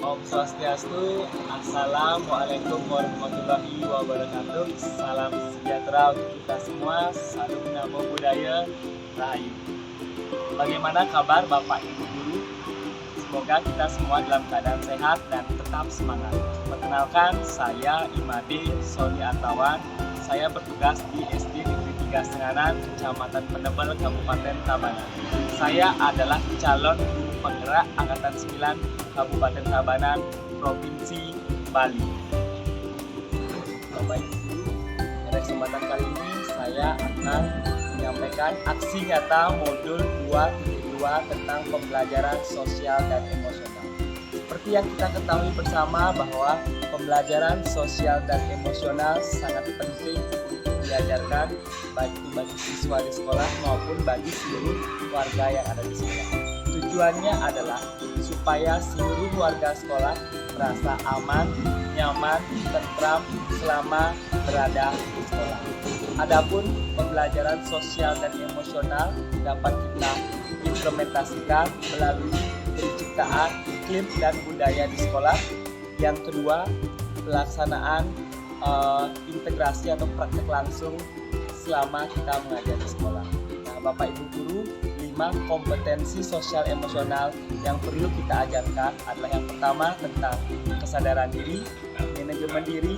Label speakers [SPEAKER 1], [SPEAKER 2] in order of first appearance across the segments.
[SPEAKER 1] Om Swastiastu, Assalamualaikum warahmatullahi wabarakatuh. Salam sejahtera untuk kita semua. Salam namo buddhaya, Rahayu. Bagaimana kabar Bapak Ibu Guru? Semoga kita semua dalam keadaan sehat dan tetap semangat. Perkenalkan, saya Imade Sony Artawan. Saya bertugas di SD Negeri 3 Senganan, Kecamatan Penebel, Kabupaten Tabanan. Saya adalah calon guru penggerak Angkatan 9 Kabupaten Tabanan, Provinsi Bali. Bapak Ibu Guru, pada kesempatan kali ini saya akan menyampaikan aksi nyata modul 2.2 tentang pembelajaran sosial dan emosional. Seperti yang kita ketahui bersama bahwa pembelajaran sosial dan emosional sangat penting untuk diajarkan baik itu bagi siswa di sekolah maupun bagi seluruh warga yang ada di sekolah. Tujuannya adalah supaya seluruh warga sekolah merasa aman, nyaman, tentram selama berada di sekolah. Adapun pembelajaran sosial dan emosional dapat kita implementasikan melalui penciptaan iklim dan budaya di sekolah. Yang kedua, pelaksanaan integrasi atau praktek langsung selama kita mengajar di sekolah. Nah, Bapak Ibu Guru, 5 kompetensi sosial emosional yang perlu kita ajarkan adalah yang pertama tentang kesadaran diri, manajemen diri,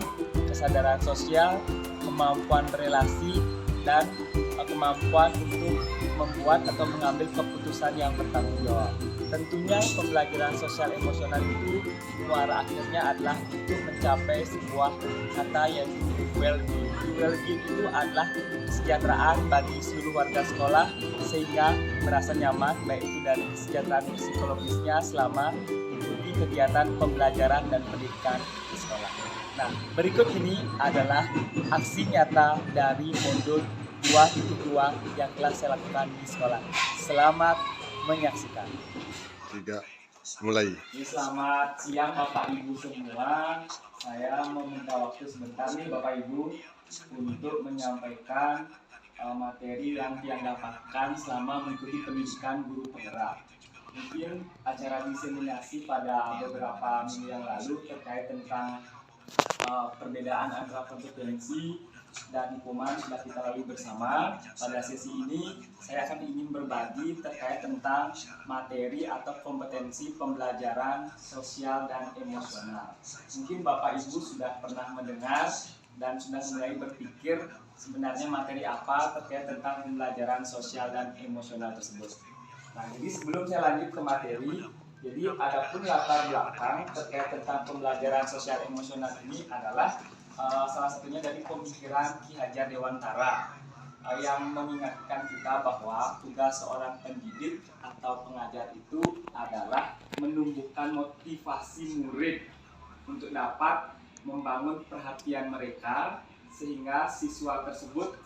[SPEAKER 1] kesadaran sosial, kemampuan berelasi, dan kemampuan untuk membuat atau mengambil keputusan yang bertanggung jawab. Tentunya pembelajaran sosial emosional itu muara akhirnya adalah untuk mencapai sebuah kata yaitu well-being. Well-being itu adalah kesejahteraan bagi seluruh warga sekolah sehingga merasa nyaman baik itu dari kesejahteraan psikologisnya selama mengikuti kegiatan pembelajaran dan pendidikan di sekolah. Nah, berikut ini adalah aksi nyata dari modul 2.2 yang telah saya lakukan di sekolah. Selamat menyaksikan.
[SPEAKER 2] 3, mulai.
[SPEAKER 1] Selamat siang Bapak Ibu semua. Saya meminta waktu sebentar nih Bapak Ibu untuk menyampaikan materi yang dapatkan selama mengikuti pendidikan guru penggerak. Mungkin acara diseminasi pada beberapa minggu yang lalu terkait tentang perbedaan antara kompetensi dan hukuman sudah kita lalui bersama. Pada sesi ini saya akan ingin berbagi terkait tentang materi atau kompetensi pembelajaran sosial dan emosional. Mungkin Bapak Ibu sudah pernah mendengar dan sudah mulai berpikir sebenarnya materi apa terkait tentang pembelajaran sosial dan emosional tersebut. Nah, jadi sebelum saya lanjut ke materi, jadi adapun latar belakang terkait tentang pembelajaran sosial emosional ini adalah salah satunya dari pemikiran Ki Hajar Dewantara yang mengingatkan kita bahwa tugas seorang pendidik atau pengajar itu adalah menumbuhkan motivasi murid untuk dapat membangun perhatian mereka sehingga siswa tersebut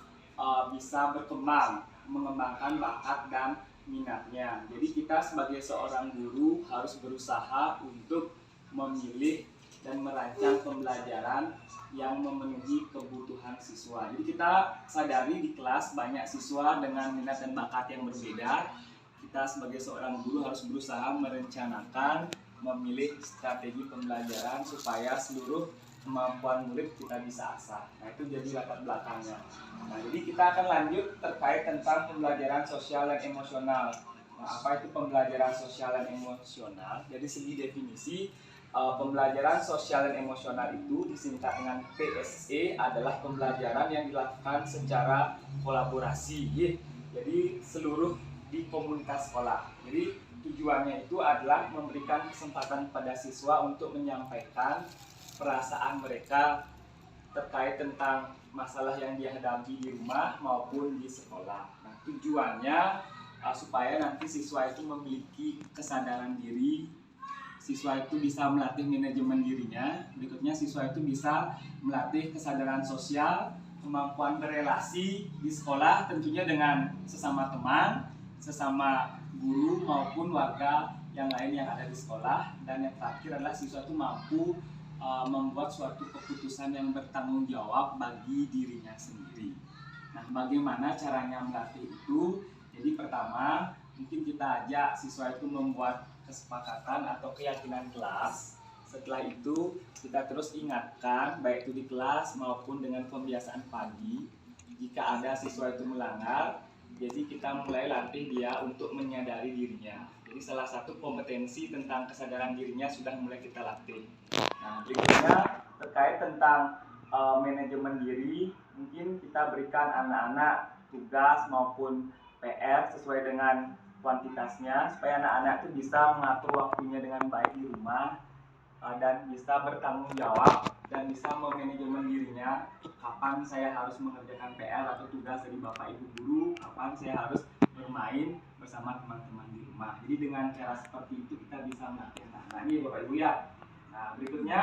[SPEAKER 1] bisa berkembang, mengembangkan bakat dan minatnya. Jadi kita sebagai seorang guru harus berusaha untuk memilih dan merancang pembelajaran yang memenuhi kebutuhan siswa. Jadi kita sadari di kelas banyak siswa dengan minat dan bakat yang berbeda. Kita sebagai seorang guru harus berusaha merencanakan, memilih strategi pembelajaran supaya seluruh kemampuan murid kita bisa asah. Nah, itu jadi latar belakangnya. Nah, jadi kita akan lanjut terkait tentang pembelajaran sosial dan emosional. Nah, apa itu pembelajaran sosial dan emosional? Dari segi definisi, pembelajaran sosial dan emosional itu disingkat dengan PSE adalah pembelajaran yang dilakukan secara kolaborasi. Jadi seluruh di komunitas sekolah. Jadi tujuannya itu adalah memberikan kesempatan pada siswa untuk menyampaikan perasaan mereka terkait tentang masalah yang dihadapi di rumah maupun di sekolah. Nah, tujuannya supaya nanti siswa itu memiliki kesadaran diri, siswa itu bisa melatih manajemen dirinya, berikutnya siswa itu bisa melatih kesadaran sosial, kemampuan berelasi di sekolah tentunya dengan sesama teman, sesama guru maupun warga yang lain yang ada di sekolah, dan yang terakhir adalah siswa itu mampu membuat suatu keputusan yang bertanggung jawab bagi dirinya sendiri. Nah, bagaimana caranya melatih itu? Jadi pertama, mungkin kita ajak siswa itu membuat kesepakatan atau keyakinan kelas Setelah itu kita terus ingatkan baik itu di kelas maupun dengan pembiasaan pagi. Jika ada siswa itu melanggar, jadi kita mulai latih dia untuk menyadari dirinya. Jadi salah satu kompetensi tentang kesadaran dirinya sudah mulai kita latih. Nah, berikutnya terkait tentang manajemen diri, mungkin kita berikan anak-anak tugas maupun PR sesuai dengan kuantitasnya supaya anak-anak itu bisa mengatur waktunya dengan baik di rumah dan bisa bertanggung jawab dan bisa memanajemen dirinya, kapan saya harus mengerjakan PR atau tugas dari Bapak Ibu guru, kapan saya harus bermain bersama teman-teman di rumah. Jadi dengan cara seperti itu kita bisa melatih anak-anak ini Bapak Ibu ya. Nah, berikutnya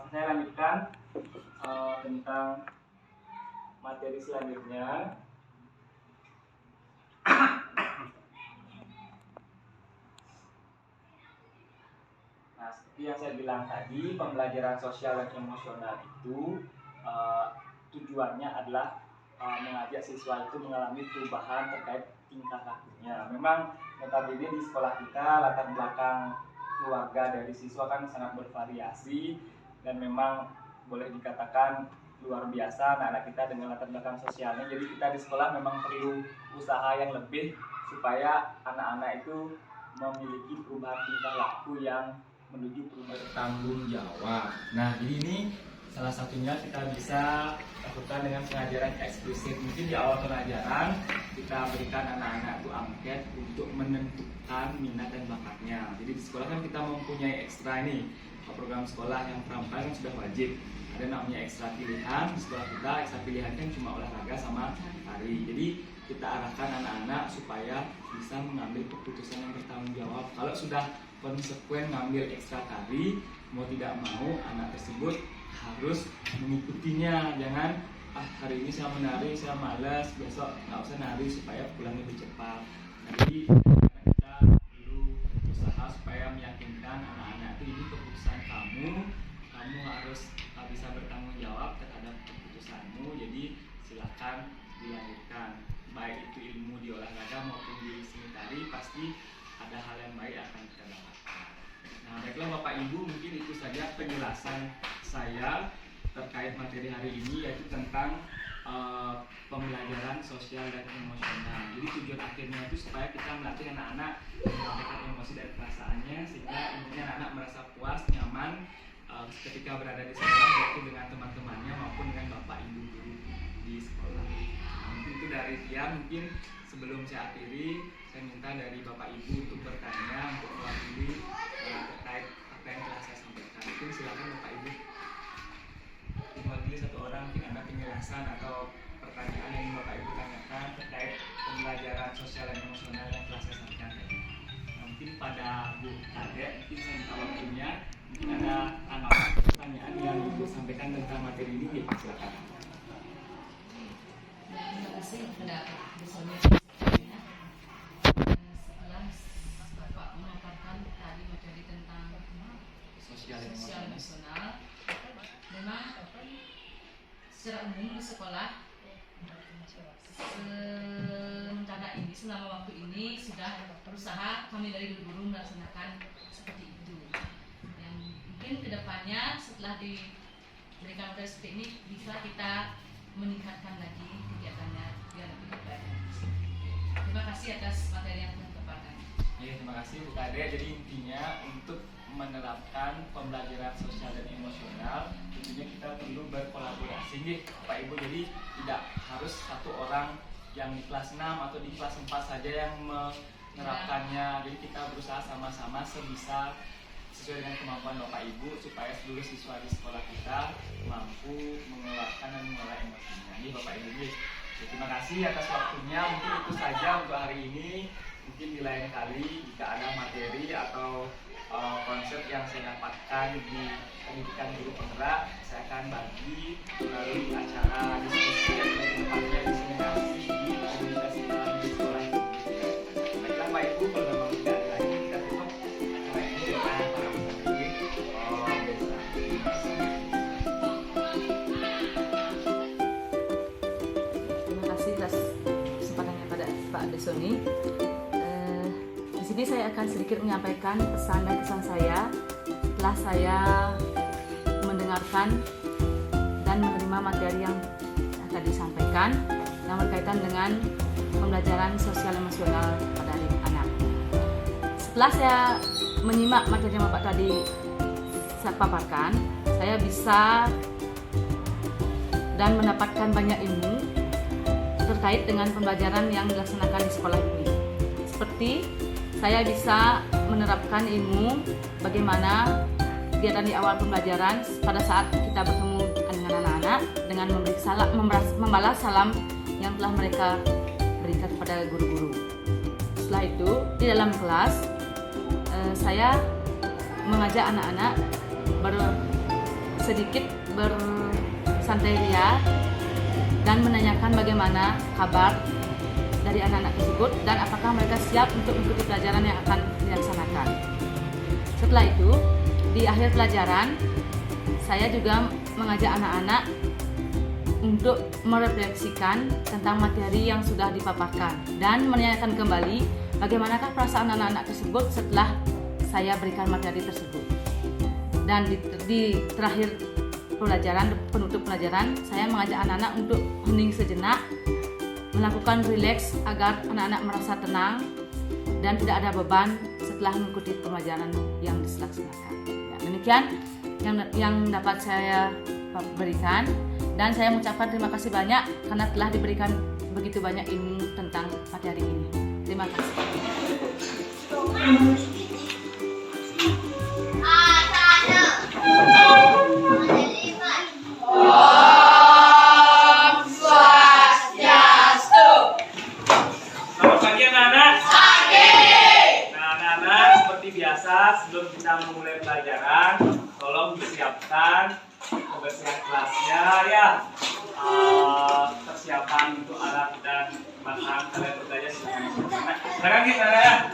[SPEAKER 1] saya lanjutkan tentang materi selanjutnya. Nah, seperti yang saya bilang tadi, pembelajaran sosial dan emosional itu tujuannya adalah mengajak siswa itu mengalami perubahan terkait tingkah lakunya. Memang notabene di sekolah kita latar belakang keluarga dari siswa kan sangat bervariasi dan memang boleh dikatakan luar biasa anak-anak kita dengan latar belakang sosialnya. Jadi kita di sekolah memang perlu usaha yang lebih supaya anak-anak itu memiliki perubahan tingkah laku yang menuju bertanggung jawab. Nah, jadi ini salah satunya kita bisa lakukan dengan pengajaran eksplisit. Mungkin di awal pengajaran kita berikan anak-anak itu angket untuk menentukan minat dan bakatnya. Jadi di sekolah kan kita mempunyai ekstra nih, program sekolah yang pramuka kan sudah wajib. Ada namanya ekstra pilihan di sekolah kita. Ekstra pilihan kan cuma olahraga sama tari. Jadi kita arahkan anak-anak supaya bisa mengambil keputusan yang bertanggung jawab. Kalau sudah konsekuen ngambil ekstra tari, mau tidak mau anak tersebut harus mengikutinya. Jangan hari ini saya menari, saya malas, besok nggak usah nari supaya pulang lebih cepat. Jadi kita perlu usaha supaya meyakinkan anak-anak itu ini keputusan kamu harus bisa bertanggung jawab terhadap keputusanmu. Jadi silakan dilanjutkan, baik itu ilmu di olahraga maupun di seni tari, pasti ada hal yang baik akan kita dapatkan. Nah, baiklah Bapak Ibu, mungkin itu saja penjelasan saya terkait materi hari ini, yaitu tentang pembelajaran sosial dan emosional. Jadi tujuan akhirnya itu supaya kita melatih anak-anak menyampaikan emosi dan perasaannya, sehingga intinya anak-anak merasa puas, nyaman ketika berada di sekolah, baik itu dengan teman-temannya maupun dengan Bapak Ibu guru di sekolah. Nah, mungkin itu dari Tian. Mungkin sebelum saya akhiri, saya minta dari Bapak Ibu untuk bertanya, untuk mewakili terkait apa yang telah saya sampaikan. Mungkin silakan Bapak Ibu mewakili satu orang, mungkin ada penjelasan atau pertanyaan yang Bapak Ibu tanyakan terkait pembelajaran sosial dan emosional yang telah saya sampaikan. Nah, mungkin pada Bu Kadek, mungkin saya minta waktunya, mungkin ada tanggapan pertanyaan yang Ibu sampaikan tentang materi ini, Pak, silakan.
[SPEAKER 3] Terima kasih kepada Pak Desoni. Setelah Bapak memaparkan tadi materi tentang sosial emosional, memang secara umum di sekolah sementara ini, selama waktu ini sudah berusaha kami dari guru melaksanakan seperti itu. Yang mungkin kedepannya setelah diberikan materi seperti ini bisa kita meningkatkan lagi kegiatannya biar lebih baik. Terima kasih atas materi yang telah dipaparkan.
[SPEAKER 1] Ya, terima kasih Bu Kade. Jadi intinya untuk menerapkan pembelajaran sosial dan emosional, tentunya kita perlu berkolaborasi nih Pak Ibu. Jadi tidak harus satu orang yang di kelas 6 atau di kelas 4 saja yang menerapkannya. Jadi kita berusaha sama-sama sebisa sesuai dengan kemampuan Bapak Ibu supaya seluruh siswa di sekolah kita mampu mengeluarkan dan mengelola emosinya. Ini Bapak Ibu. Ya, terima kasih atas waktunya. Mungkin itu saja untuk hari ini. Mungkin di lain kali jika ada materi atau konsep yang saya dapatkan di pendidikan guru penggerak, saya akan bagi melalui acara diskusi atau tempatnya diseminasi di komunitas di sekolah itu. Baiklah Pak Ibu, kalau memang tidak ada lagi, kita tutup acara ini dengan para peserta.
[SPEAKER 3] Terima kasih atas kesempatannya pada Pak Desoni. Di sini saya akan sedikit menyampaikan pesan dan kesan saya setelah saya mendengarkan dan menerima materi yang tadi disampaikan yang berkaitan dengan pembelajaran sosial emosional pada anak. Setelah saya menyimak materi yang Bapak tadi saya paparkan, saya bisa dan mendapatkan banyak ilmu terkait dengan pembelajaran yang dilaksanakan di sekolah ini. Seperti saya bisa menerapkan ilmu bagaimana kegiatan di awal pembelajaran pada saat kita bertemu dengan anak-anak dengan membalas salam yang telah mereka berikan kepada guru-guru. Setelah itu di dalam kelas saya mengajak anak-anak sedikit bersantai ria dan menanyakan bagaimana kabar dari anak-anak tersebut dan apakah mereka siap untuk mengikuti pelajaran yang akan dilaksanakan. Setelah itu, di akhir pelajaran, saya juga mengajak anak-anak untuk merefleksikan tentang materi yang sudah dipaparkan dan menanyakan kembali bagaimanakah perasaan anak-anak tersebut setelah saya berikan materi tersebut. Dan di terakhir penutup pelajaran, saya mengajak anak-anak untuk hening sejenak, melakukan rileks agar anak-anak merasa tenang dan tidak ada beban setelah mengikuti pembelajaran yang dilaksanakan. Ya, demikian yang dapat saya berikan, dan saya mengucapkan terima kasih banyak karena telah diberikan begitu banyak ilmu tentang materi ini. Terima kasih.
[SPEAKER 1] Sebelum kita memulai pelajaran, tolong disiapkan kebersihan kelasnya ya, persiapan untuk alat dan bahan kalian belajar silakan kita ya.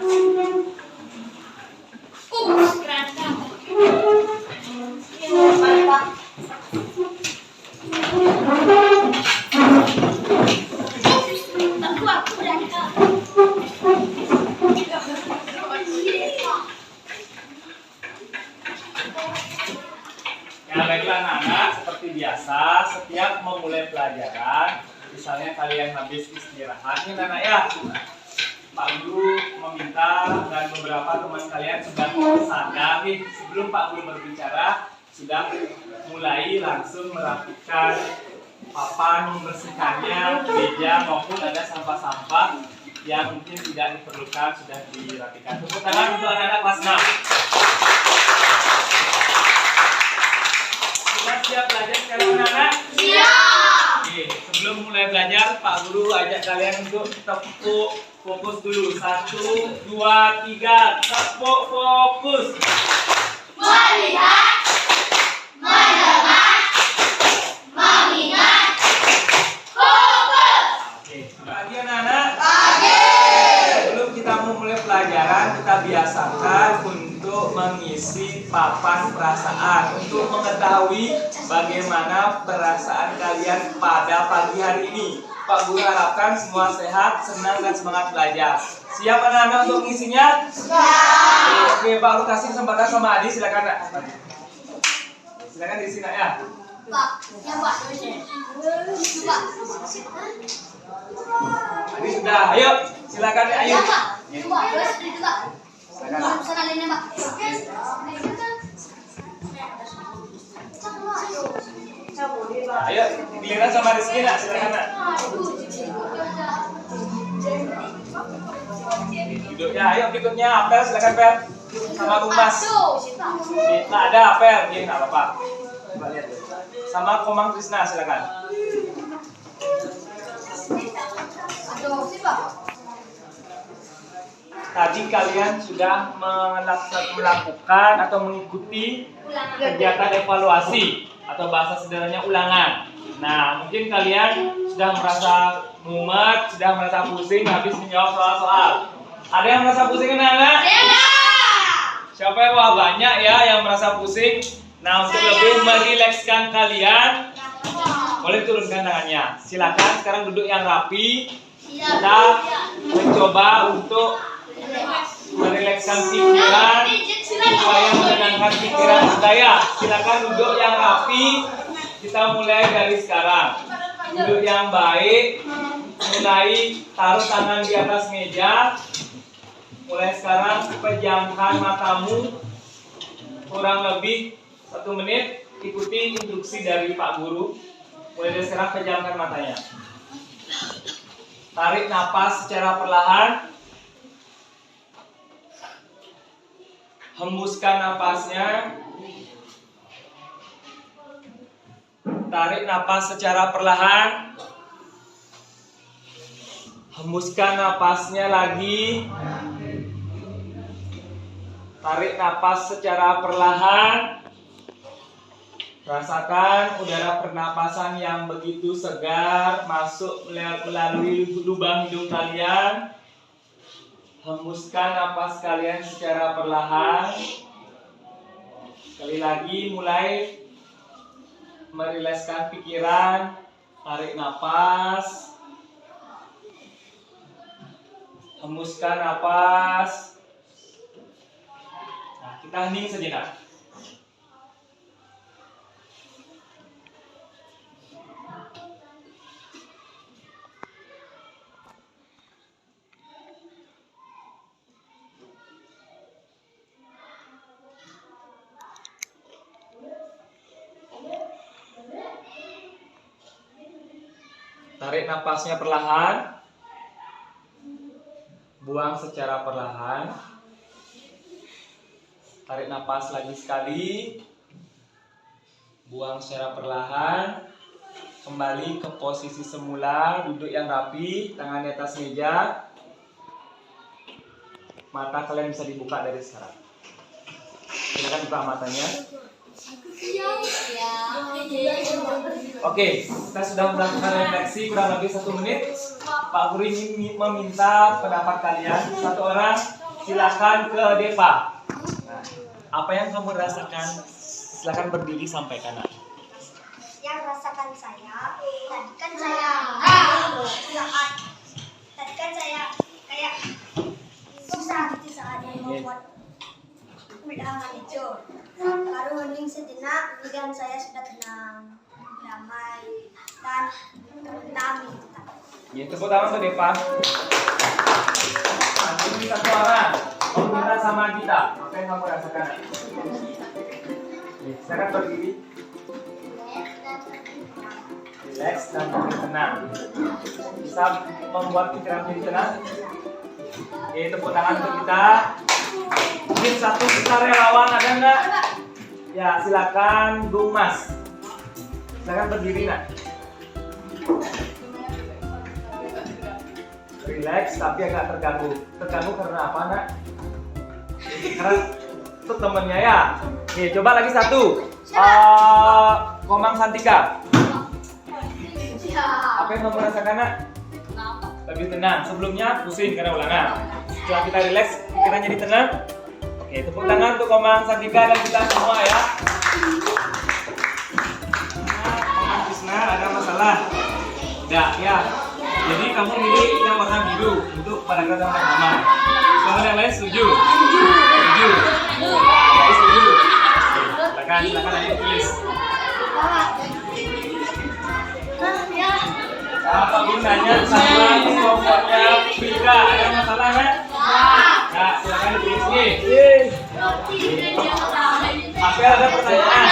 [SPEAKER 1] Baiklah anak-anak, seperti biasa setiap memulai pelajaran, misalnya kalian habis istirahat nih anak ya, Pak Guru meminta dan beberapa teman kalian sudah sadar nih sebelum Pak Guru berbicara sudah mulai langsung merapikan papan, membersihkannya, meja maupun ada sampah-sampah yang mungkin tidak diperlukan sudah dirapikan. Tepuk tangan untuk anak-anak kelas 6. Siap belajar sekarang anak-anak? Siap! Oke, sebelum mulai belajar, Pak Guru ajak kalian untuk tepuk fokus dulu. 1, 2, 3, tepuk fokus.
[SPEAKER 4] Melihat, mendengar, mengingat, fokus.
[SPEAKER 1] Oke, pagi anak-anak?
[SPEAKER 4] Pagi.
[SPEAKER 1] Sebelum kita memulai pelajaran, kita biasakan untuk mengisi papan perasaan untuk mengetahui bagaimana perasaan kalian pada pagi hari ini. Pak Guru harapkan semua sehat, senang dan semangat belajar. Siap anak-anak untuk mengisinya? Siap. Oke, Pak Guru kasih kesempatan sama Adi, silakan Nak. Silakan diisi Nak ya.
[SPEAKER 4] Pak, ya Pak. Pak.
[SPEAKER 1] Adi sudah, ayo silakan ya, ayo.
[SPEAKER 4] Ya Pak. Pak, terus itu Pak.
[SPEAKER 1] Silakan.
[SPEAKER 4] Pesan lainnya Pak.
[SPEAKER 1] Ayo, giliran sama Rizky Nak, silakan Nak. Duduknya, ayo berikutnya apel, silakan Pel. Sama Tumas. Nah, ada apel, ini nggak apa-apa. Coba lihat. Sama Komang Krisna, silakan. Tadi kalian sudah melakukan atau mengikuti kegiatan evaluasi atau bahasa sederhananya ulangan. Nah, mungkin kalian sudah merasa mumet, sudah merasa pusing habis menjawab soal-soal. Ada yang merasa pusing anak-anak? Siapa yang wah banyak ya yang merasa pusing? Nah, untuk lebih merilekskan kalian, boleh turunkan tangannya. Silakan sekarang duduk yang rapi. Kita mencoba untuk merilekskan pikiran supaya menenangkan pikiran kita ya. Silakan duduk yang rapi. Kita mulai dari sekarang. Duduk yang baik. Mulai taruh tangan di atas meja. Mulai sekarang pejamkan matamu kurang lebih 1 menit. Ikuti instruksi dari Pak Guru. Mulai dari sekarang pejamkan matanya. Tarik napas secara perlahan. Hembuskan napasnya. Tarik napas secara perlahan. Hembuskan napasnya lagi. Tarik napas secara perlahan. Rasakan udara pernapasan yang begitu segar masuk melalui lubang hidung kalian. Hembuskan napas kalian secara perlahan. Sekali lagi mulai merilekskan pikiran. Tarik napas. Hembuskan napas. Nah, kita hening sejenak. Tarik napasnya perlahan. Buang secara perlahan. Tarik napas lagi sekali. Buang secara perlahan. Kembali ke posisi semula. Duduk yang rapi. Tangan di atas meja. Mata kalian bisa dibuka dari sekarang. Silakan buka matanya. Oke, kita sudah melakukan refleksi kurang lebih 1 menit. Pak Guru ingin meminta pendapat kalian. Satu orang silakan ke Depa. Nah, apa yang kamu rasakan? Silakan berdiri sampaikan.
[SPEAKER 4] Yang rasakan saya, tadi kan saya kayak susah gitu saat membuat undangan itu. Baru hening sejenak, kemudian saya sudah tenang, damai, dan tenang.
[SPEAKER 1] Ya, tepuk tangan untuk Depa. Ini satu orang meminta sama kita. Apa yang kamu rasakan? Silakan berdiri. Relax dan tenang. Bisa membuat pikiran menjadi tenang. Oke, tepuk tangan untuk kita. Mungkin satu kita relawan, ada enggak? Ya, silakan Bung Mas. Silakan berdiri, nak. Relax tapi agak terganggu. Terganggu karena apa, nak? Karena untuk temennya ya. Oke, coba lagi satu. Komang Santika. Apa yang kamu rasakan, nak? Lebih tenang. Sebelumnya pusing karena ulangan. Setelah kita relax, pikiran jadi tenang. Oke, tepuk tangan untuk Komang Santika dan kita semua ya. Komang Krisna, ada masalah? Tidak, ya. Jadi kamu milih yang warna biru untuk paragraf yang pertama. Kamu yang lain setuju? Setuju. Ya, setuju. Silakan ayo tulis. Apa gunanya sama kelompoknya Frida? Ada masalah kan? Ya, silakan ditulis nih. Apa ada pertanyaan?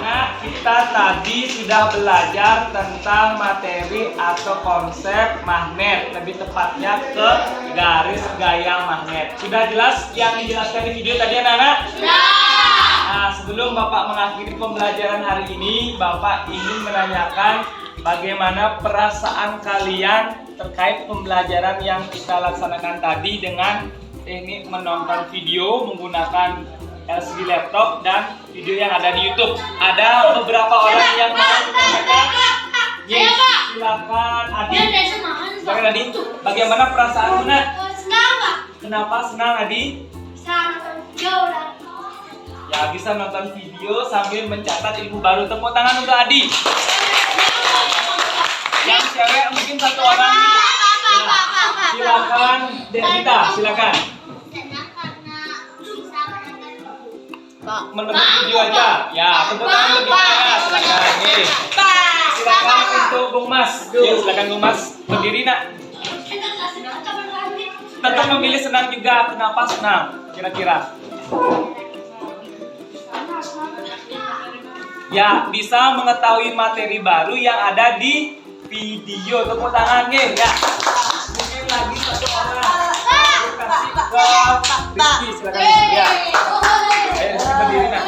[SPEAKER 1] Nah, kita tadi sudah belajar tentang materi atau konsep magnet, lebih tepatnya ke garis gaya magnet. Sudah jelas yang dijelaskan di video tadi, anak-anak? Nah, sebelum Bapak mengakhiri pembelajaran hari ini, Bapak ingin menanyakan bagaimana perasaan kalian terkait pembelajaran yang kita laksanakan tadi dengan teknik menonton video menggunakan LCD laptop dan video yang ada di YouTube. Ada beberapa orang yang mau menyampaikan. Yes, silakan Adi. Silakan Adi. Bagaimana perasaan Nak?
[SPEAKER 4] Senang, Pak.
[SPEAKER 1] Kenapa senang Adi? Ya, bisa nonton video sambil mencatat ilmu baru. Tepuk tangan untuk Adi. Yang cewek mungkin satu orang. Silakan Devita, silakan. menonton video aja. Ya, tepuk tangan untuk kita ya. Silakan. Nih. Silakan untuk Bung Mas. Yuk, silakan Bung Mas. Berdiri nak. Tetap memilih senang juga. Kenapa senang? Kira-kira? Ya, bisa mengetahui materi baru yang ada di video. Tepuk tangan nih ya. Mungkin lagi satu orang. Kasih ke Rizky. Silakan Rizky ya. Ayo berdiri nak.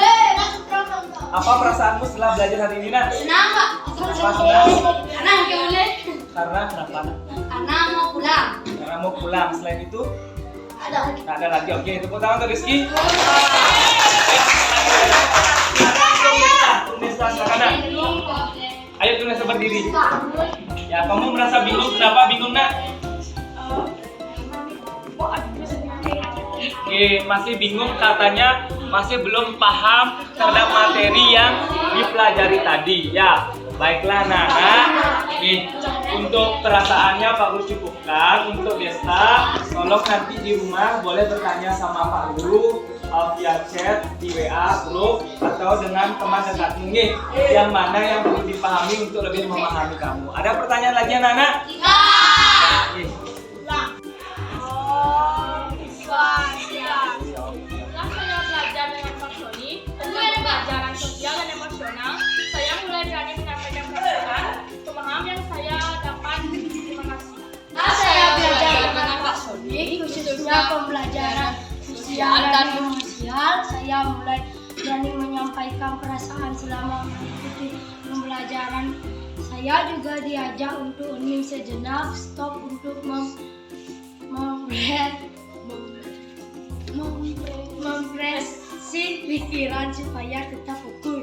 [SPEAKER 1] Apa perasaanmu setelah belajar hari ini nak?
[SPEAKER 4] Senang, Pak.
[SPEAKER 1] Kenapa senang?
[SPEAKER 4] Karena boleh.
[SPEAKER 1] Karena kenapa nak?
[SPEAKER 4] Karena mau pulang.
[SPEAKER 1] Karena mau pulang. Selain itu
[SPEAKER 4] Ada lagi.
[SPEAKER 1] tak ada lagi. Oke, tepuk tangan untuk Rizky. Tunesa, silakan nak. Ayo Tunesa berdiri. Ya, kamu merasa bingung? Kenapa bingung nak? Oke, masih bingung katanya, masih belum paham terhadap materi yang dipelajari tadi. Ya, baiklah Nana. Nih, untuk perasaannya Pak Guru cukupkan. Untuk Desta, tolong nanti di rumah boleh bertanya sama Pak Guru via chat, di WA, grup, atau dengan teman dekatmu nih, yang mana yang perlu dipahami untuk lebih memahami kamu. Ada pertanyaan lagi ya Nana? Nih.
[SPEAKER 5] Setelah saya belajar dengan Pak Sony tentang pembelajaran sosial dan emosional, saya mulai berani menyampaikan perasaan, pemahaman yang saya dapat. Terima kasih.
[SPEAKER 4] Saya belajar dengan Pak Sony, khususnya pembelajaran sosial dan emosional. Saya mulai berani menyampaikan perasaan selama mengikuti pembelajaran. Saya juga diajak untuk hening sejenak, stop untuk mempresi pikiran supaya tetap fokus.